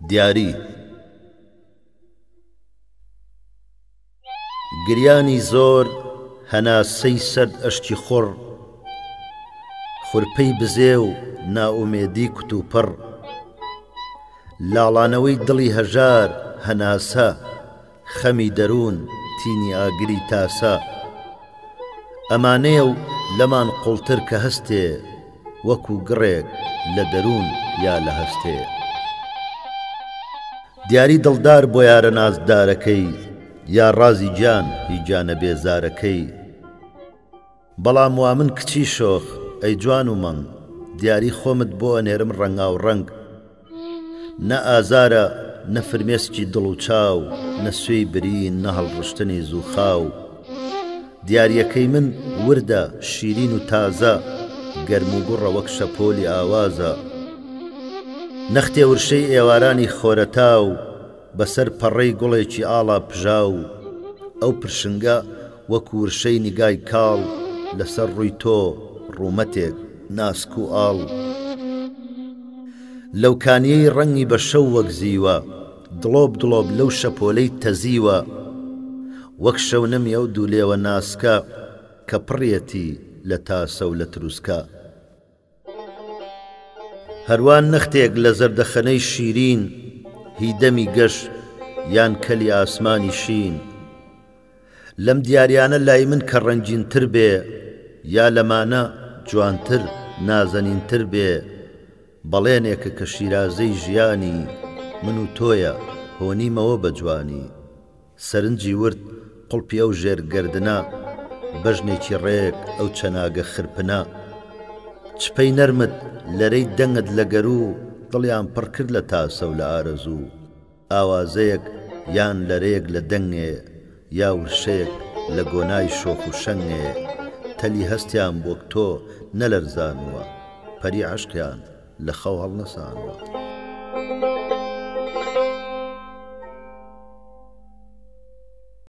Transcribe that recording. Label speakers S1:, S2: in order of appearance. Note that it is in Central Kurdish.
S1: دیاری گریانی زۆر هەناسەی سەرد ئەشتی خوڕ خورپەی بزێ و ناومێدی کوتوپڕ لاڵانەوەی دڵی هەژار هەناسە خەمی دەروون تینی ئاگری تاسە ئەمانەیە و لەمان قوڵتر کە هەستێ وەکو گڕێک لە دەروون یا لە هەستێ دیاری دڵدار بۆ یارە نازدارەکەی یا ڕازی گیان هی گیانە بێزارەکەی بەڵام وا من کچی شۆخ ئەی جوان و مەنگ دیاری خۆمت بۆ ئەنێرم ڕەنگاو ڕەنگ نە ئازارە نە فرمێسکی دڵ و چاو نە سوێی برین نە هەڵڕشتنی زووخاو دیاریەکەی من وردە شیرین و تازە گەرم و گوڕە وەک شەپۆلی ئاوازە نەختێ ورشەی ئێوارانی خۆرەتاو بەسەر پەڕەی گوڵێکی ئاڵا پژاو ئەو پرشنگە وەکو ورشەی نیگای کاڵ لەسەر ڕووی تۆ ڕوومەتێک ناسک و ئاڵ لەو کانیەی ڕەنگی بە شەو وەک زیوە دڵۆب دڵۆب لەو شەپۆلەی تەزیوە وەک شەونەمی ئەو دوو لێوە ناسکە کە پڕیەتی لە تاسە و لە تروسکە هەروان نەختێک لە زەردەخەنەی شیرین هی دەمی گەشت یان کەلی ئاسمانی شین لەم دیاریانە لای من کە ڕەنگینتر بێ یا لەمانە جوانتر نازەنینتر بێ بەڵێنێکە کە شیرازەی ژیانی من و تۆیە هۆنیمەوە بە جوانی سەرنجی ورد قوڵپی ئەو ژێرگەردنە بەژنێکی ڕێک ئەو چەناگە خرپنە چپەی نەرمت لەرەی دەنگت لە گەرو دڵیان پڕ کرد لە تاسە و لە ئارەزوو ئاوازەیەک یان لەرەیەک لە دەنگێ یا ورشەیەک لە گۆنای شۆخ و شەنگێ تەلی هەستیان بۆک تۆ نەلەرزانوە پەری عەشقیان لە خەو هەڵنەسانوە